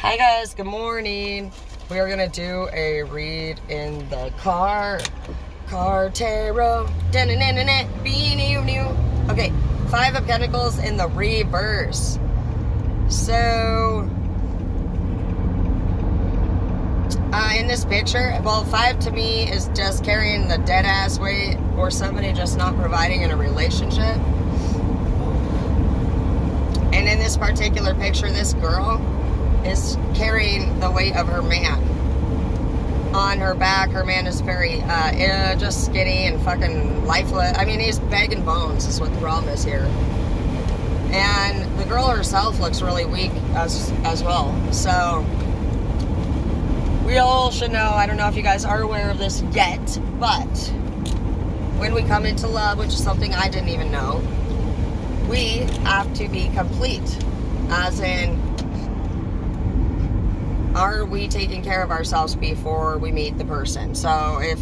Hi guys, good morning. We are gonna do a read in the car tarot. Okay, Five of Pentacles in the reverse. So in this picture, well, five to me is just carrying the dead ass weight or somebody just not providing in a relationship. And in this particular picture, this girl is carrying the weight of her man on her back. Her man is very just skinny and fucking lifeless. I mean, he's begging bones is what the problem is here. And the girl herself looks really weak as well. So we all should know, I don't know if you guys are aware of this yet, but when we come into love, which is something I didn't even know, we have to be complete. As in, are we taking care of ourselves before we meet the person? So if,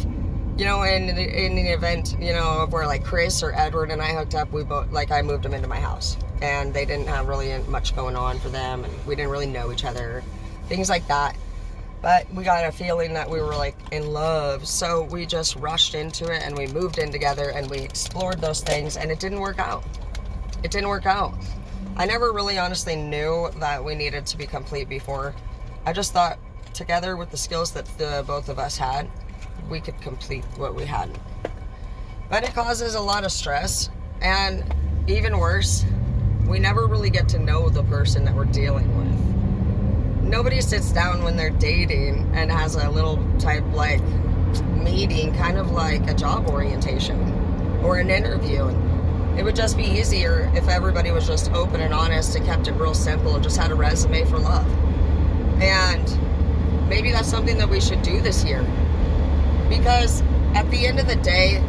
you know, in the event, you know, where like Chris or Edward and I hooked up, we both, like, I moved them into my house and they didn't have really much going on for them and we didn't really know each other, things like that. But we got a feeling that we were like in love. So we just rushed into it and we moved in together and we explored those things and it didn't work out. It didn't work out. I never really honestly knew that we needed to be complete before. I just thought together with the skills that the both of us had, we could complete what we had. But it causes a lot of stress, and even worse, we never really get to know the person that we're dealing with. Nobody sits down when they're dating and has a little type like meeting, kind of like a job orientation or an interview. And it would just be easier if everybody was just open and honest and kept it real simple and just had a resume for love. And maybe that's something that we should do this year. Because at the end of the day,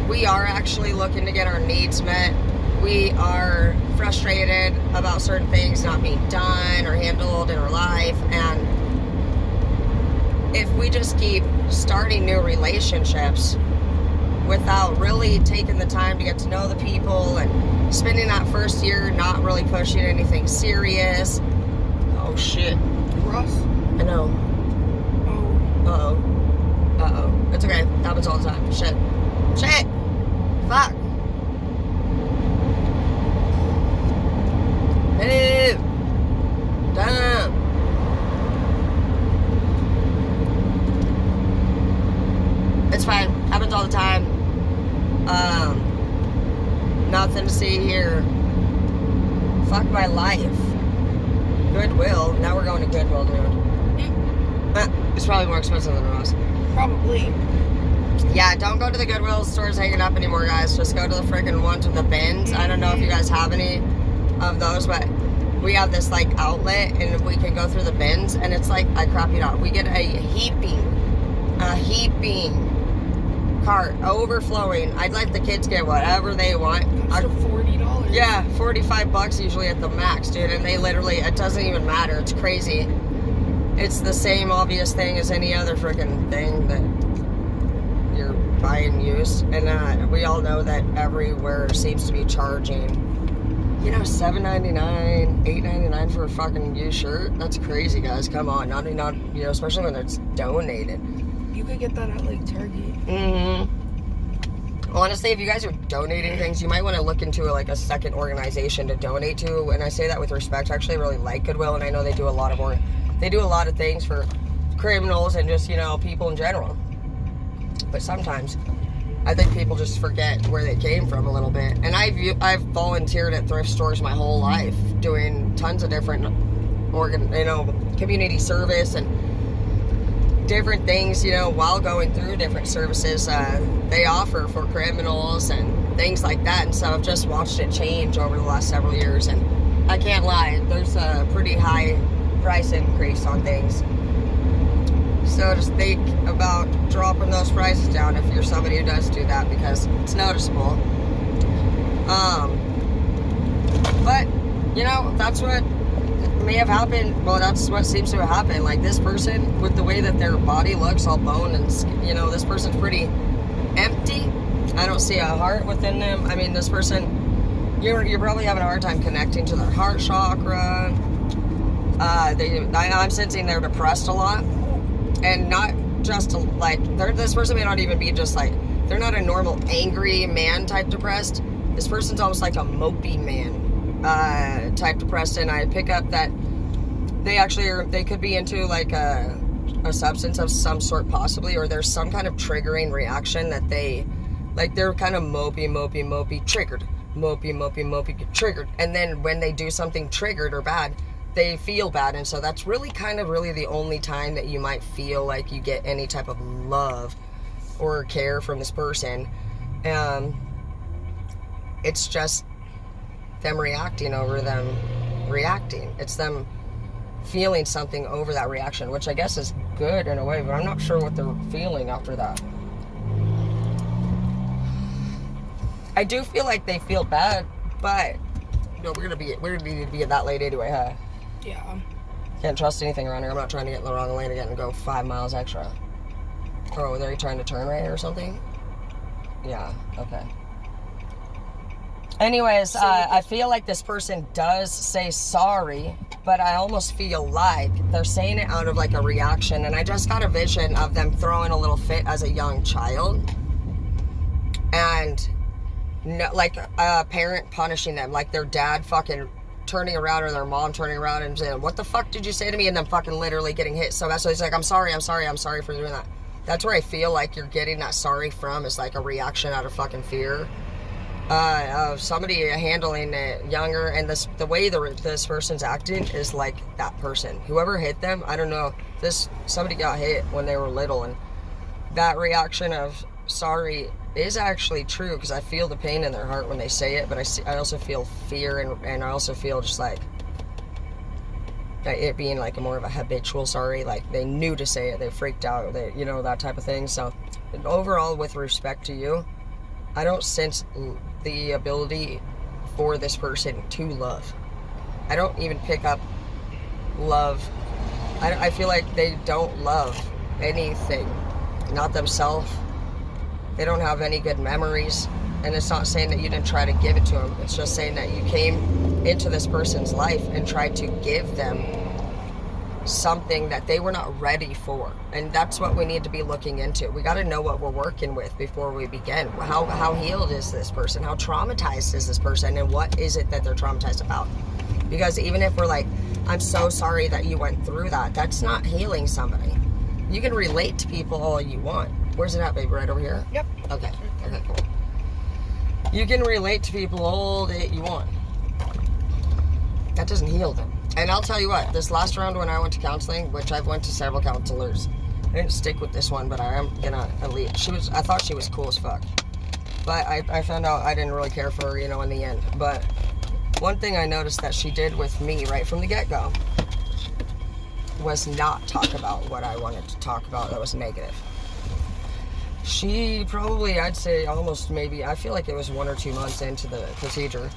we are actually looking to get our needs met. We are frustrated about certain things not being done or handled in our life. And if we just keep starting new relationships without really taking the time to get to know the people and spending that first year not really pushing anything serious. Oh shit. Ross? I know. Oh. Uh-oh. Uh-oh. It's okay. That happens all the time. Shit. Shit! Fuck! Hello! Damn! It's fine. Happens all the time. Nothing to see here. Fuck my life. Goodwill. Now we're going to Goodwill, dude. It's probably more expensive than Ross. Probably. Yeah, don't go to the Goodwill stores hanging up anymore, guys. Just go to the freaking ones with the bins. I don't know if you guys have any of those, but we have this like outlet and we can go through the bins and it's like, I crap you not. We get a heaping cart overflowing. I'd let the kids get whatever they want. Up to $40. Yeah, $45 usually at the max, dude. And they literally, it doesn't even matter. It's crazy. It's the same obvious thing as any other freaking thing that you're buying used. And we all know that everywhere seems to be charging, you know, $7.99, $8.99 for a fucking used shirt. That's crazy, guys. Come on, not you know, especially when it's donated. You could get that at like Target. Honestly, if you guys are donating things, you might want to look into like a second organization to donate to. And I say that with respect. I actually really like Goodwill, and I know they do a lot of things for criminals and just, you know, people in general. But sometimes I think people just forget where they came from a little bit. And I've volunteered at thrift stores my whole life, doing tons of different community service and different things, you know, while going through different services they offer for criminals and things like that. And so I've just watched it change over the last several years, and I can't lie, there's a pretty high price increase on things. So just think about dropping those prices down if you're somebody who does do that, because it's noticeable. But you know, that's what may have happened. Well, that's what seems to have happened. Like this person, with the way that their body looks, all bone and, you know, this person's pretty empty. I don't see a heart within them. I mean, this person, you're probably having a hard time connecting to their heart chakra. I'm sensing they're depressed a lot, and not just like this person may not even be just like, they're not a normal angry man type depressed. This person's almost like a mopey man type depressed, and I pick up that they could be into like a substance of some sort possibly, or there's some kind of triggering reaction that they're kind of mopey, triggered. Mopey, get triggered. And then when they do something triggered or bad, they feel bad. And so that's really the only time that you might feel like you get any type of love or care from this person. It's just them reacting over them reacting. It's them feeling something over that reaction, which I guess is good in a way, but I'm not sure what they're feeling after that. I do feel like they feel bad, but we're gonna need to be that late anyway, huh? Yeah. Can't trust anything around here. I'm not trying to get in the wrong lane again and go 5 miles extra. Oh, are they trying to turn right or something? Yeah, okay. Anyways, I feel like this person does say sorry, but I almost feel like they're saying it out of like a reaction, and I just got a vision of them throwing a little fit as a young child, and like a parent punishing them, like their dad fucking turning around or their mom turning around and saying, "What the fuck did you say to me?" and then fucking literally getting hit so bad. So he's like, I'm sorry for doing that. That's where I feel like you're getting that sorry from, is like a reaction out of fucking fear. Of somebody handling it younger, and the way this person's acting is like that person. Whoever hit them, I don't know. Somebody got hit when they were little, and that reaction of sorry is actually true, because I feel the pain in their heart when they say it, but I also feel fear, and I also feel just like it being like more of a habitual sorry, like they knew to say it, they freaked out, that type of thing. So overall, with respect to you, I don't sense the ability for this person to love. I don't even pick up love. I feel like they don't love anything, not themselves. They don't have any good memories, and it's not saying that you didn't try to give it to them. It's just saying that you came into this person's life and tried to give them something that they were not ready for, and that's what we need to be looking into. We got to know what we're working with before we begin. How healed is this person? How traumatized is this person? And what is it that they're traumatized about? Because even if we're like, I'm so sorry that you went through that, that's not healing somebody. You can relate to people all you want. Where's it at, baby? Right over here? Yep. Okay, cool. You can relate to people all that you want. That doesn't heal them. And I'll tell you what, this last round when I went to counseling, which I've went to several counselors, I didn't stick with this one, but I am gonna elite. I thought she was cool as fuck. But I found out I didn't really care for her, in the end. But one thing I noticed that she did with me right from the get-go was not talk about what I wanted to talk about that was negative. She probably, I'd say almost maybe, I feel like it was 1 or 2 months into the procedure.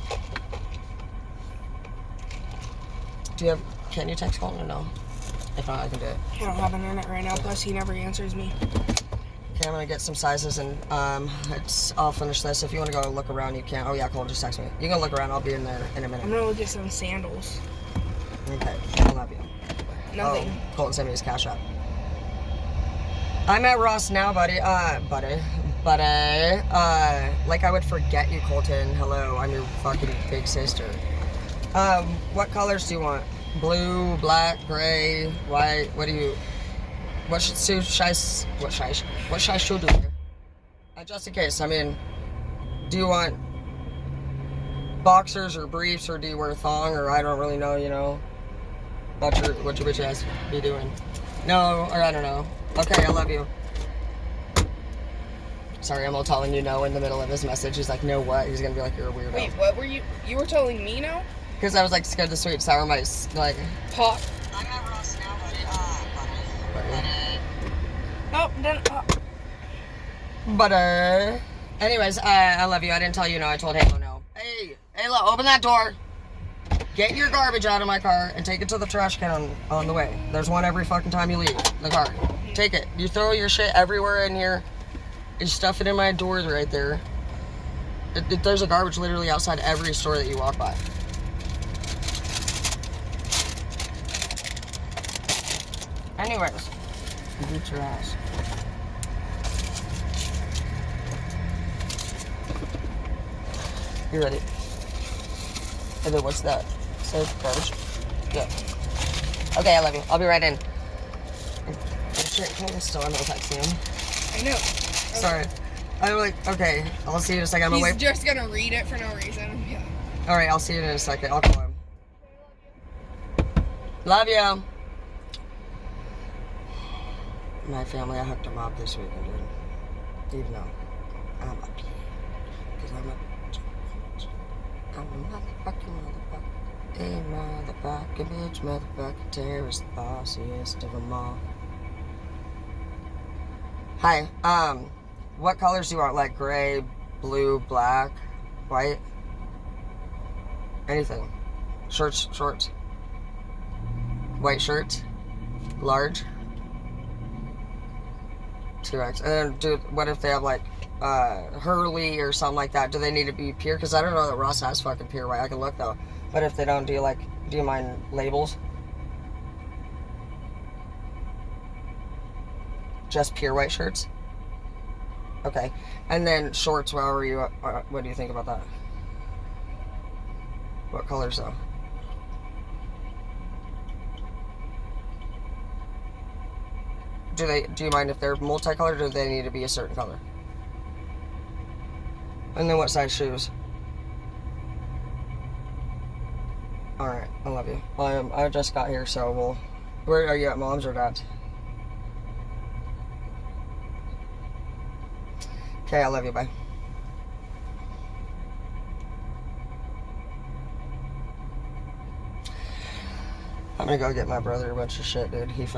Can you text Colton or no? If not, I can do it. I don't have internet right now, plus he never answers me. Okay, I'm gonna get some sizes, and I'll finish this. If you want to go look around, you can. Oh yeah, Colton, just text me. You can look around, I'll be in there in a minute. I'm gonna look at some sandals. Okay, I love you. Nothing. Oh, Colton sent me his cash app. I'm at Ross now, buddy. Like I would forget you, Colton. Hello, I'm your fucking big sister. What colors do you want? Blue, black, gray, white? What should I should do here? Just in case, do you want boxers or briefs, or do you wear a thong, or I don't really know, what your bitch ass be doing? No, or I don't know. Okay, I love you. Sorry, I'm all telling you no in the middle of his message. He's like, no what? He's gonna be like, you're a weirdo. Wait, what were you were telling me no? Because I was like scared the sweet and sour might like Talk. I'm at Ross now, buddy. Anyways, I love you. I didn't tell you no. I told Halo no. Hey, Halo, open that door. Get your garbage out of my car and take it to the trash can on the way. There's one every fucking time you leave the car. Take it. You throw your shit everywhere in here. You stuff it in my doors right there. There's a garbage literally outside every store that you walk by. Anyways, beat your ass. You ready? And then what's that? Say garbage? Yeah. Okay, I love you. I'll be right in. Oh shit, Cole's still on. I'll text him. I know. Sorry. I'm like, okay, I'll see you in a second. He's just gonna read it for no reason. Yeah. Alright, I'll see you in a second. I'll call him. Love you. My family, I hooked them up this weekend, dude. Even though I'm a bitch. Because I'm a motherfucking a motherfucking bitch, motherfucking terrorist, the bossiest of them all. Hi, what colors do you want? Like gray, blue, black, white? Anything. Shorts. White shirts. Large. 2X. And then, dude, what if they have like Hurley or something like that? Do they need to be pure? Because I don't know that Ross has fucking pure white. I can look though. But if they don't, do you mind labels? Just pure white shirts? Okay. And then shorts, what do you think about that? What colors though? Do you mind if they're multicolored, or do they need to be a certain color? And then what size shoes? Alright, I love you. I just got here, so where are you at, mom's or dad's? Okay, I love you, bye. I'm gonna go get my brother a bunch of shit, dude. He's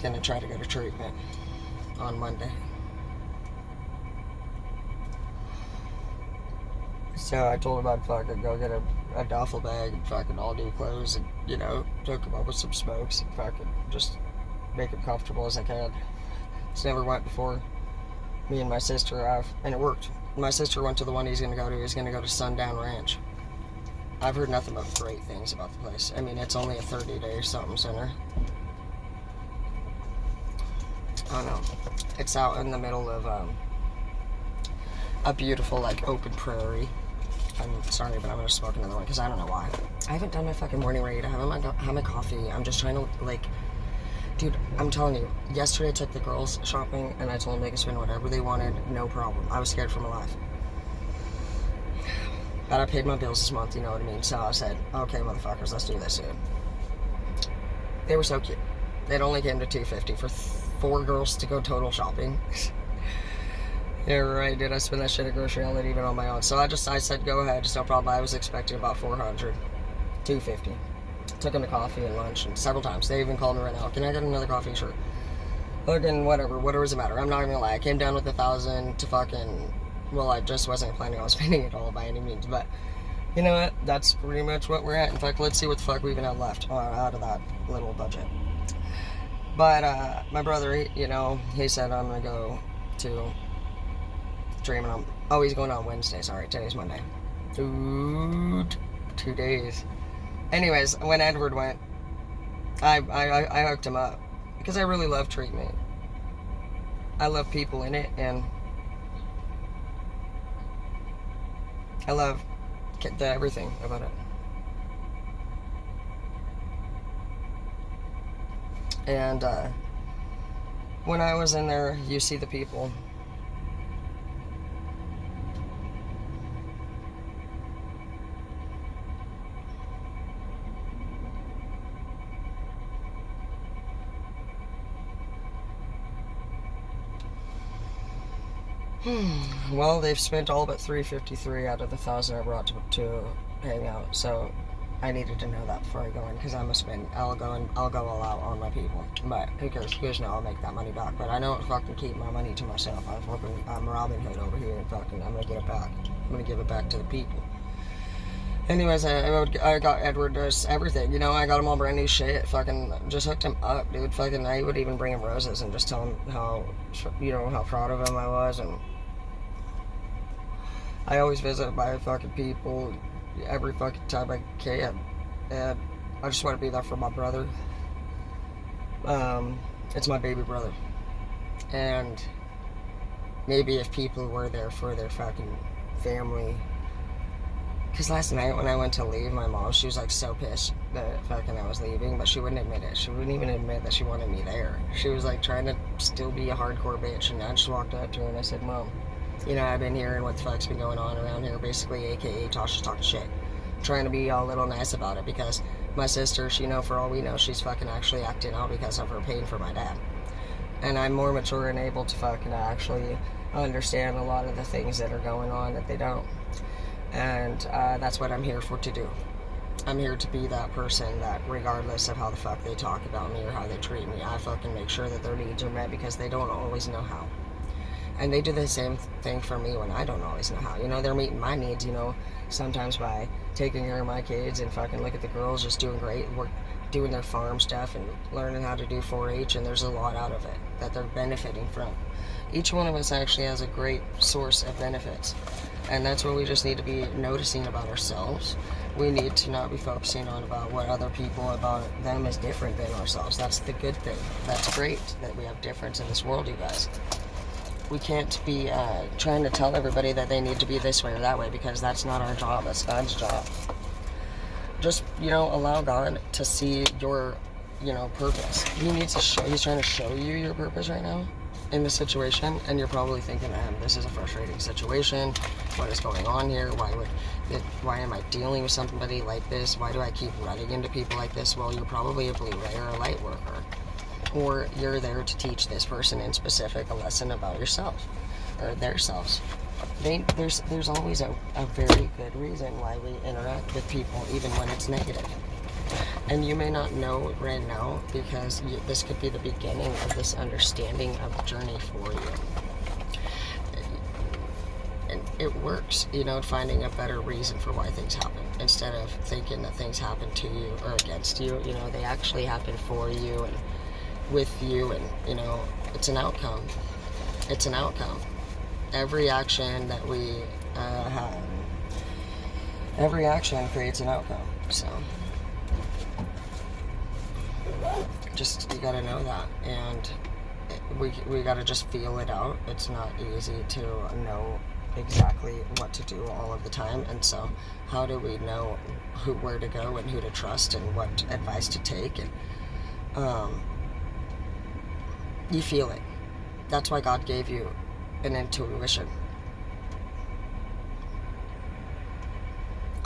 gonna try to go to treatment on Monday. So I told him I'd fucking go get a duffel bag and fucking all new clothes and, hook him up with some smokes and fucking just make him comfortable as I can. It's never went before. Me and my sister have, and it worked. My sister went to the one he's gonna go to. He's gonna go to Sundown Ranch. I've heard nothing but great things about the place. I mean, it's only a 30-day something center. I don't know. It's out in the middle of a beautiful, open prairie. I'm sorry, but I'm gonna smoke another one because I don't know why. I haven't done my fucking morning read. I haven't had my coffee. I'm just trying to, dude, I'm telling you, yesterday I took the girls shopping and I told them they could spend whatever they wanted, no problem. I was scared for my life. But I paid my bills this month, you know what I mean? So I said, okay, motherfuckers, let's do this, dude. They were so cute. It only came to $250 for 4 girls to go total shopping. Yeah, right, dude. I spent that shit at grocery outlet even on my own. So I said, go ahead, just no problem. I was expecting about $400, $250. Took them to coffee and lunch and several times. They even called me right now. Can I get another coffee? Sure. Fucking whatever does it matter? I'm not gonna lie. I came down with 1,000 to fucking. Well, I just wasn't planning on spending it all by any means, but you know what? That's pretty much what we're at. In fact, let's see what the fuck we even have left out of that little budget. But my brother, he said I'm gonna go to Dreaming on. Oh, he's going on Wednesday. Sorry, today's Monday. Dude, 2 days. Anyways, when Edward went, I hooked him up because I really love treatment. I love people in it, and I love everything about it. And when I was in there, you see the people. Well, they've spent all but $353 out of the 1,000 I brought to hang out. So I needed to know that before I go in, because I'll go all out on my people. But who cares? Who cares? No, I'll make that money back. But I don't fucking keep my money to myself. I'm Robin Hood over here, and fucking I'm gonna get it back. I'm gonna give it back to the people. Anyways, I got Edward everything. I got him all brand new shit. Fucking just hooked him up, dude. Fucking I would even bring him roses and just tell him how proud of him I was. And I always visit my fucking people every fucking time I can. And I just want to be there for my brother. It's my baby brother. And maybe if people were there for their fucking family. Because last night when I went to leave, my mom, she was like so pissed that fucking I was leaving, but she wouldn't admit it. She wouldn't even admit that she wanted me there. She was like trying to still be a hardcore bitch, and I just walked up to her and I said, Mom, you know, I've been hearing what the fuck's been going on around here, basically, aka Tasha's talking shit. Trying to be all little nice about it because my sister, she, you know, for all we know, she's fucking actually acting out because of her pain for my dad. And I'm more mature and able to fucking actually understand a lot of the things that are going on that they don't. And that's what I'm here for to do. I'm here to be that person that regardless of how the fuck they talk about me or how they treat me, I fucking make sure that their needs are met because they don't always know how. And they do the same thing for me when I don't always know how. You know, they're meeting my needs, you know, sometimes by taking care of my kids and fucking look at the girls just doing great work, doing their farm stuff and learning how to do 4-H, and there's a lot out of it that they're benefiting from. Each one of us actually has a great source of benefits. And that's what we just need to be noticing about ourselves. We need to not be focusing on about what other people about them is different than ourselves. That's the good thing. That's great that we have difference in this world, you guys. We can't be trying to tell everybody that they need to be this way or that way because that's not our job. That's God's job. Just, you know, allow God to see your, you know, purpose. He's trying to show you your purpose right now in this situation, and you're probably thinking, this is a frustrating situation. What is going on here? Why am I dealing with somebody like this? Why do I keep running into people like this? Well, you're probably a Blu-ray or a light worker. Or you're there to teach this person in specific a lesson about yourself or their selves. There's always a very good reason why we interact with people, even when it's negative. And you may not know right now because this could be the beginning of this understanding of the journey for you. And it works, you know, finding a better reason for why things happen instead of thinking that things happen to you or against you. You know, they actually happen for you and with you, and you know, it's an outcome. It's an outcome. Every action that we have, every action creates an outcome. So just, you gotta know that, and we gotta just feel it out. It's not easy to know exactly what to do all of the time, and so how do we know where to go and who to trust and what advice to take? And you feel it. That's why God gave you an intuition.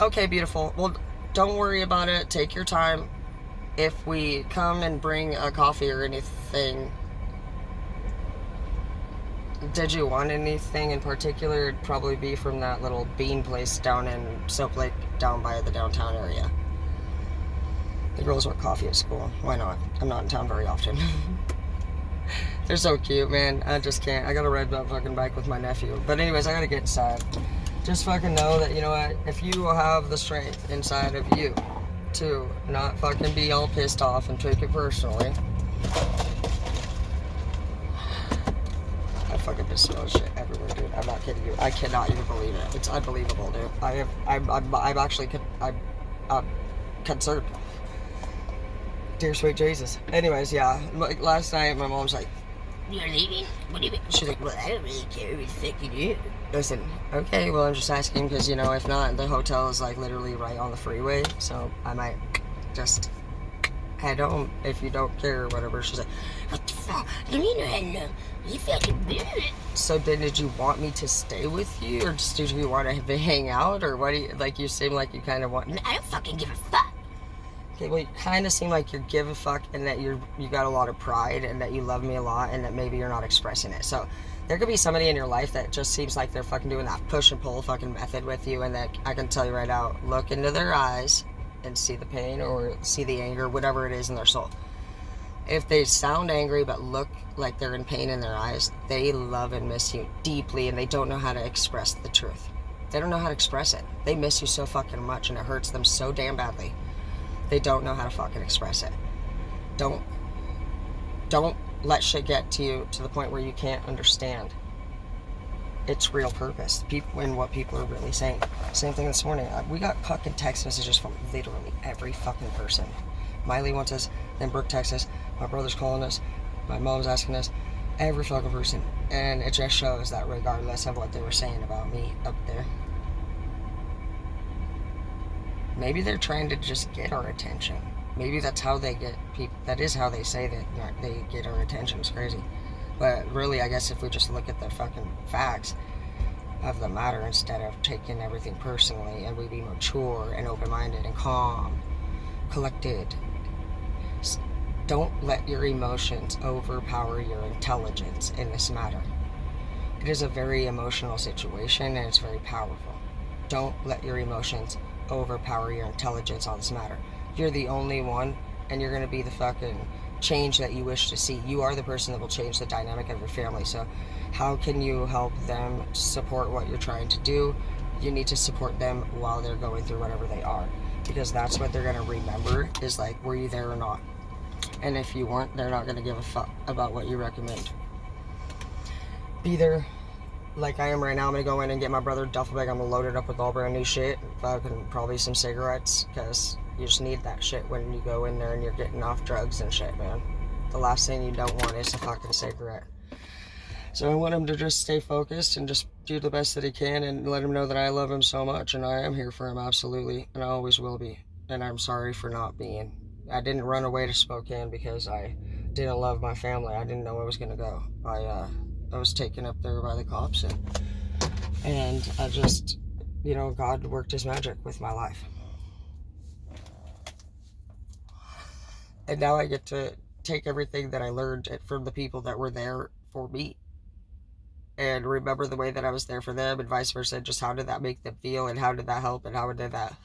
Okay, beautiful. Well, don't worry about it. Take your time. If we come and bring a coffee or anything, did you want anything in particular? It'd probably be from that little bean place down in Soap Lake, down by the downtown area. The girls want coffee at school. Why not? I'm not in town very often. They're so cute, man. I just can't. I gotta ride that fucking bike with my nephew. But anyways, I gotta get inside. Just fucking know that, you know what, if you have the strength inside of you to not fucking be all pissed off and take it personally. I fucking been spilling shit everywhere, dude. I'm not kidding you. I cannot even believe it. It's unbelievable, dude. I'm actually concerned. Dear sweet Jesus. Anyways, yeah. Like last night, my mom's like, "You're leaving? What do you mean?" She's like, "Well, I don't really care what the fuck you do." Listen, okay, well, I'm just asking because, you know, if not, the hotel is like literally right on the freeway, so I might just head home if you don't care or whatever. She's like, "What the fuck? You fucking do it." So then did you want me to stay with you, or just did you want to hang out, or what do you, like, you seem like you kind of want, I don't fucking give a fuck. Okay, well, you kind of seem like you give a fuck and that you got a lot of pride and that you love me a lot and that maybe you're not expressing it. So there could be somebody in your life that just seems like they're fucking doing that push and pull fucking method with you, and that I can tell you right now, look into their eyes and see the pain or see the anger, whatever it is in their soul. If they sound angry but look like they're in pain in their eyes, they love and miss you deeply, and they don't know how to express the truth. They don't know how to express it. They miss you so fucking much, and it hurts them so damn badly. They don't know how to fucking express it. Don't let shit get to you to the point where you can't understand its real purpose, people, and what people are really saying. Same thing this morning. We got fucking text messages from literally every fucking person. Miley wants us, And Brooke texts us. My brother's calling us. My mom's asking us. Every fucking person. And it just shows that regardless of what they were saying about me up there, maybe they're trying to just get our attention. Maybe that's how they get people. That is how they say that they get our attention. It's crazy. But really, I guess if we just look at the fucking facts of the matter instead of taking everything personally, and we be mature and open-minded and calm, collected. Don't let your emotions overpower your intelligence in this matter. It is a very emotional situation and it's very powerful. Don't let your emotions overpower your intelligence on this matter. You're the only one, and you're going to be the fucking change that you wish to see. You are the person that will change the dynamic of your family. So how can you help them support what you're trying to do? You need to support them while they're going through whatever they are, because that's what they're going to remember is like, were you there or not? And if you weren't, they're not going to give a fuck about what you recommend. Be there like I am right now. I'm going to go in and get my brother a duffel bag. I'm going to load it up with all brand new shit. Fucking probably some cigarettes, because you just need that shit when you go in there and you're getting off drugs and shit, man. The last thing you don't want is a fucking cigarette. So I want him to just stay focused and just do the best that he can, and let him know that I love him so much, and I am here for him, absolutely, and I always will be. And I'm sorry for not being. I didn't run away to Spokane because I didn't love my family. I didn't know I was going to go. I was taken up there by the cops, and I just, God worked his magic with my life. And now I get to take everything that I learned from the people that were there for me and remember the way that I was there for them, and vice versa. Just how did that make them feel, and how did that help, and how did that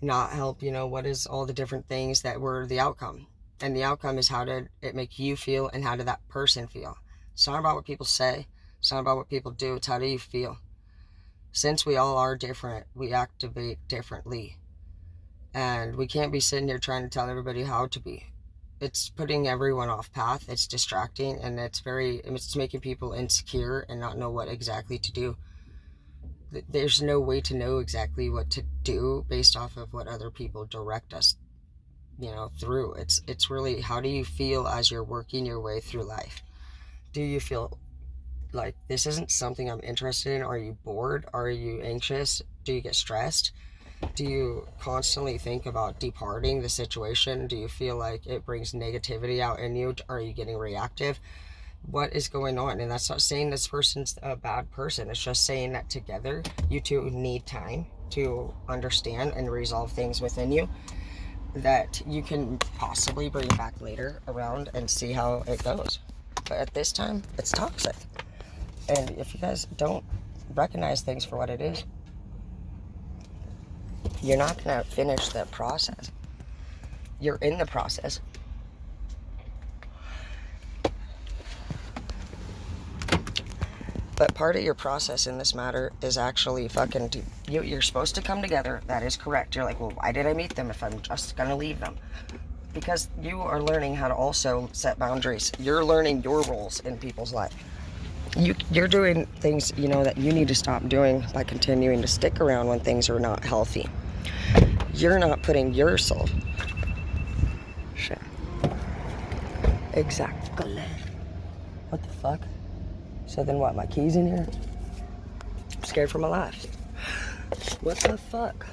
not help? What is all the different things that were the outcome? And the outcome is, how did it make you feel, and how did that person feel? It's not about what people say. It's not about what people do. It's how do you feel? Since we all are different, we activate differently. And we can't be sitting here trying to tell everybody how to be. It's putting everyone off path. It's distracting, and it's making people insecure and not know what exactly to do. There's no way to know exactly what to do based off of what other people direct us, through. It's really, how do you feel as you're working your way through life? Do you feel like this isn't something I'm interested in? Are you bored? Are you anxious? Do you get stressed? Do you constantly think about departing the situation? Do you feel like it brings negativity out in you? Are you getting reactive? What is going on? And that's not saying this person's a bad person. It's just saying that together, you two need time to understand and resolve things within you that you can possibly bring back later around and see how it goes. But at this time, it's toxic. And if you guys don't recognize things for what it is, you're not going to finish the process. You're in the process. But part of your process in this matter is actually you're supposed to come together. That is correct. You're like, well, why did I meet them if I'm just going to leave them? Because you are learning how to also set boundaries. You're learning your roles in people's life. You're doing things, that you need to stop doing by continuing to stick around when things are not healthy. You're not putting yourself. Shit. Exactly. What the fuck? So then what, my keys in here? I'm scared for my life. What the fuck?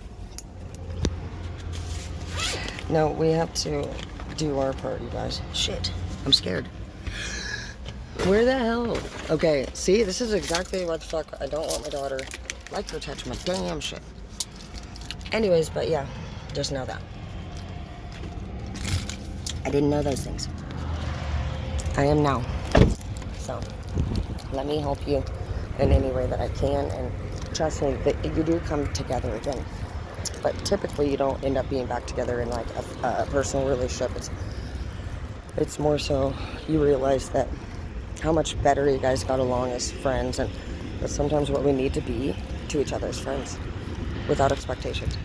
No, we have to do our part, you guys. Shit, I'm scared. Where the hell? Okay, see, this is exactly what the fuck. I don't want my daughter like her touch my damn shit. Anyways, but yeah, just know that. I didn't know those things. I am now. So, let me help you in any way that I can, and trust me, that you do come together again. But typically, you don't end up being back together in like a personal relationship. It's more so you realize that how much better you guys got along as friends, and that's sometimes what we need to be to each other as friends, without expectations.